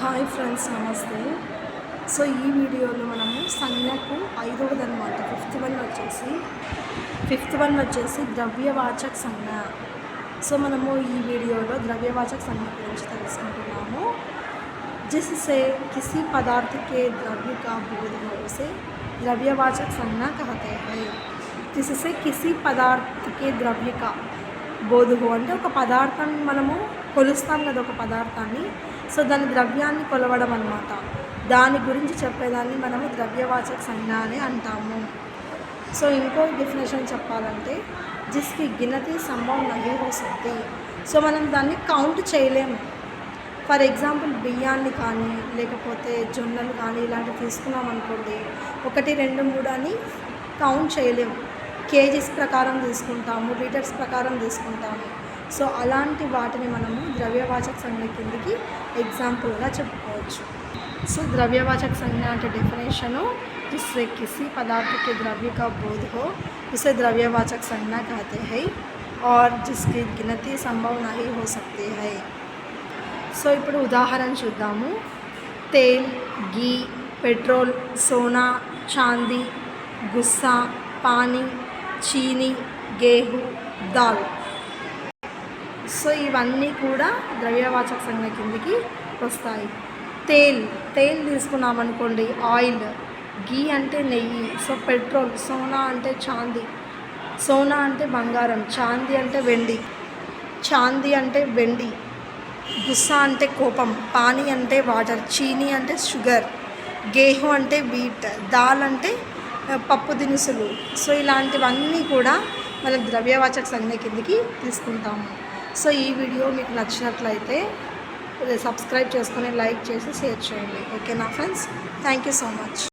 Hi friends, నమస్తే. So ఈ వీడియోలో మనము సంజ్ఞకు ఐదవదనమాట ఫిఫ్త్ వన్ వచ్చేసి ద్రవ్యవాచక సంజ్ఞ. సో మనము ఈ వీడియోలో ద్రవ్యవాచక సంజ్ఞ గురించి తెలుసుకుంటున్నాము. जिससे किसी पदार्थ के द्रव्य का बोध हो उसे द्रव्यवाचक संज्ञा कहते हैं. जिससे किसी पदार्थ के द्रव्य का బోధ అంటే ఒక పదార్థాన్ని మనము కొలుస్తాం కదా, ఒక పదార్థాన్ని. సో దాని ద్రవ్యాన్ని కొలవడం అన్నమాట. దాని గురించి చెప్పేదాన్ని మనము ద్రవ్యవాచక సంజ్ఞ అని అంటాము. సో ఇంకో డెఫినేషన్ చెప్పాలంటే జిస్కి గినతి సంభవం నహీ హో సక్తి. సో మనం దాన్ని కౌంట్ చేయలేము. ఫర్ ఎగ్జాంపుల్ బియ్యాన్ని కానీ లేకపోతే జొన్నలు కానీ ఇలాంటివి తీసుకున్నాం అనుకోండి, 1 2 3 అని కౌంట్ చేయలేము. కేజీస్ ప్రకారం తీసుకుంటాము, లీటర్స్ ప్రకారం తీసుకుంటాము. సో అలాంటి వాటిని మనము ద్రవ్యవాచక సంజ్ఞ కిందకి ఎగ్జాంపుల్గా చెప్పుకోవచ్చు. సో ద్రవ్యవాచక సంజ్ञ అంటే డెఫినేషను जिससे किसी पदार्थ के द्रव्य का बोध हो उसे द्रव्यवाचक संज्ञा कहते हैं और जिसकी गिनती संभव नहीं हो सकती है. సో ఇప్పుడు ఉదాహరణ చూద్దాము. తేల్, గీ, పెట్రోల్, సోనా, చాందీ, గుస్సా, పానీ, చీనీ, గేహు, దాల్. సో ఇవన్నీ కూడా ద్రవ్యవాచక సంజ్ఞ కిందకి వస్తాయి. తేల్ తీసుకున్నామనుకోండి, ఆయిల్. గీ అంటే నెయ్యి. So petrol. సోనా అంటే చాందీ. సోనా అంటే బంగారం. చాందీ అంటే వెండి. గుస్సా అంటే కోపం. పానీ అంటే వాటర్. చీనీ అంటే షుగర్. గేహు అంటే వీట్. దాల్ అంటే పప్పు దినుసులు. సో ఇలాంటివన్నీ కూడా మనం ద్రవ్యవాచక సంజ్ఞ కిందకి తీసుకుంటాము. సో ఈ వీడియో మీకు నచ్చినట్లయితే సబ్స్క్రైబ్ చేసుకొని లైక్ చేసి షేర్ చేయండి. ఓకేనా friends? Thank you so much.